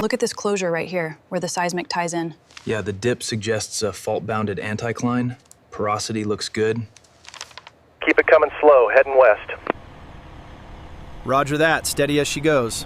Look at this closure right here, where the seismic ties in. Yeah, the dip suggests a fault-bounded anticline. Porosity looks good. Keep it coming slow, heading west. Roger that, steady as she goes.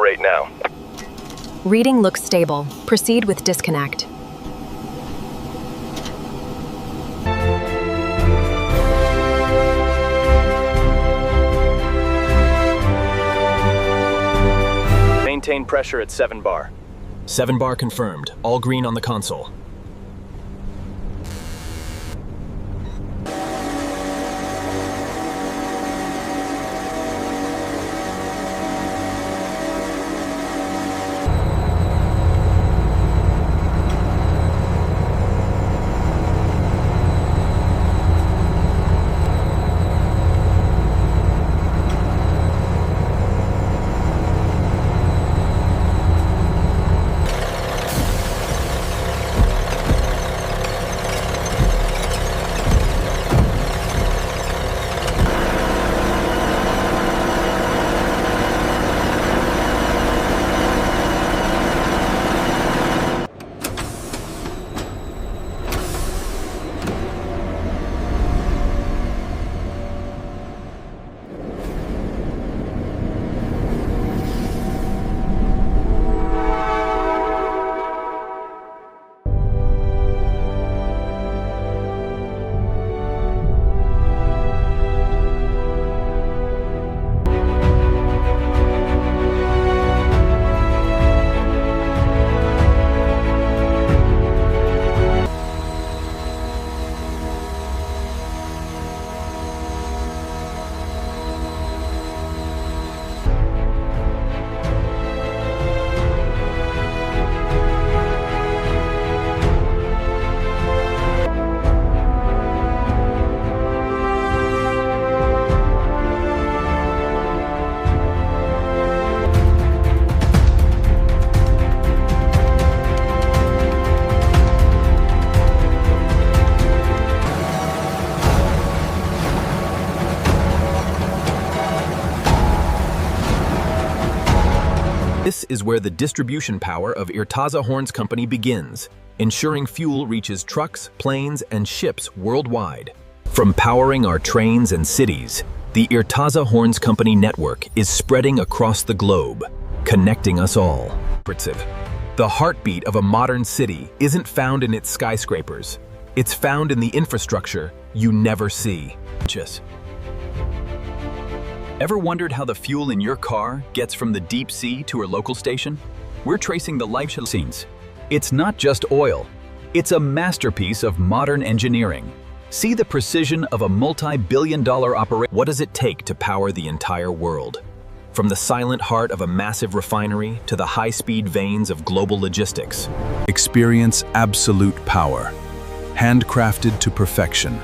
operate now. Reading looks stable. Proceed with disconnect. Maintain pressure at 7 bar. 7 bar confirmed. All green on the console. This is where the distribution power of Irtaza Horns Company begins, ensuring fuel reaches trucks, planes, and ships worldwide. From powering our trains and cities, the Irtaza Horns Company network is spreading across the globe, connecting us all. The heartbeat of a modern city isn't found in its skyscrapers. It's found in the infrastructure you never see. Ever wondered how the fuel in your car gets from the deep sea to a local station? We're tracing the life scenes. It's not just oil. It's a masterpiece of modern engineering. See the precision of a multi-billion-dollar operation. What does it take to power the entire world? From the silent heart of a massive refinery to the high-speed veins of global logistics. Experience absolute power, handcrafted to perfection,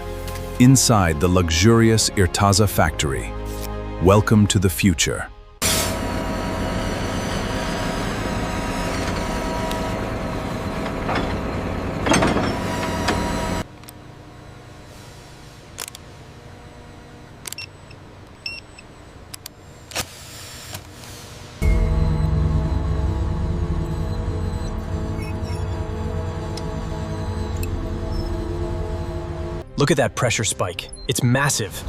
inside the luxurious Irtaza factory. Welcome to the future. Look at that pressure spike. It's massive.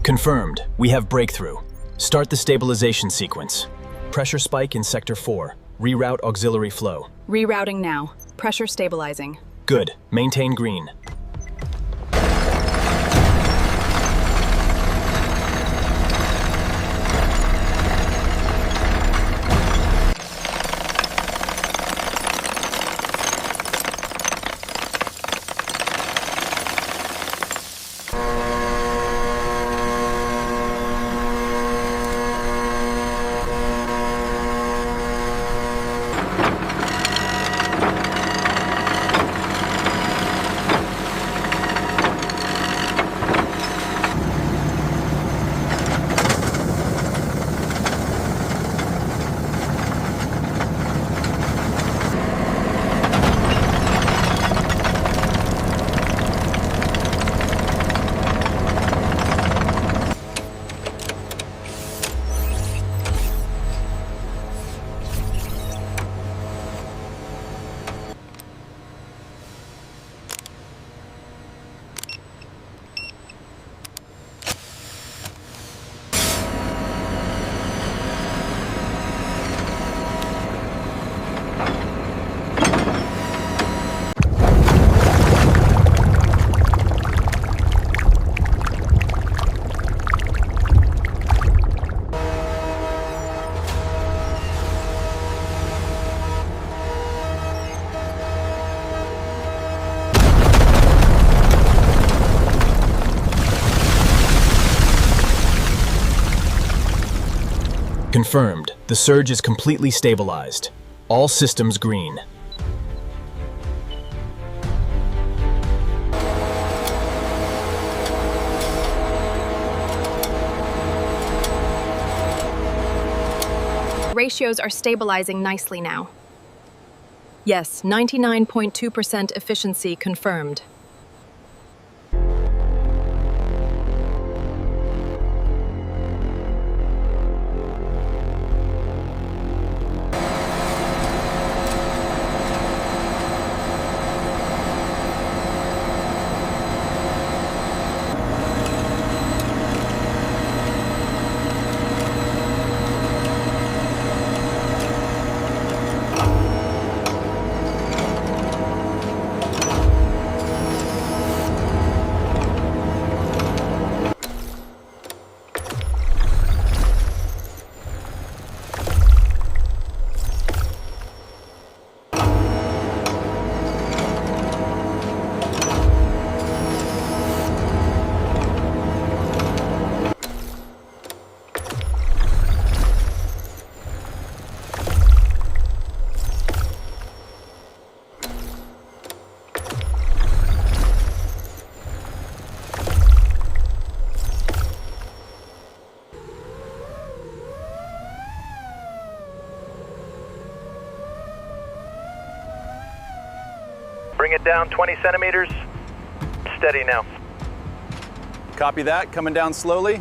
Confirmed. We have breakthrough. Start the stabilization sequence. Pressure spike in Sector 4. Reroute auxiliary flow. Rerouting now. Pressure stabilizing. Good. Maintain green. Confirmed. The surge is completely stabilized. All systems green. Ratios are stabilizing nicely now. Yes, 99.2% efficiency confirmed. Bring it down 20 centimeters. Steady now. Copy that, coming down slowly.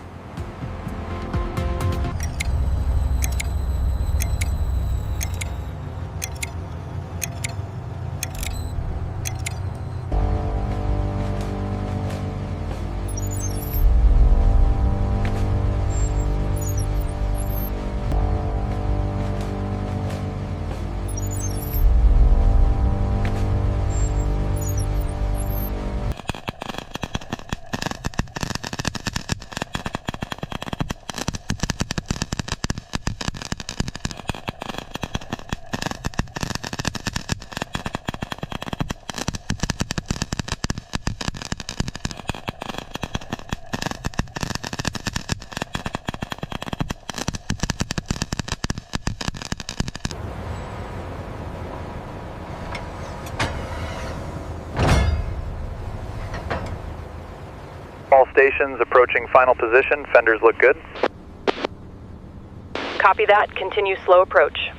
All stations approaching final position. Fenders look good. Copy that. Continue slow approach.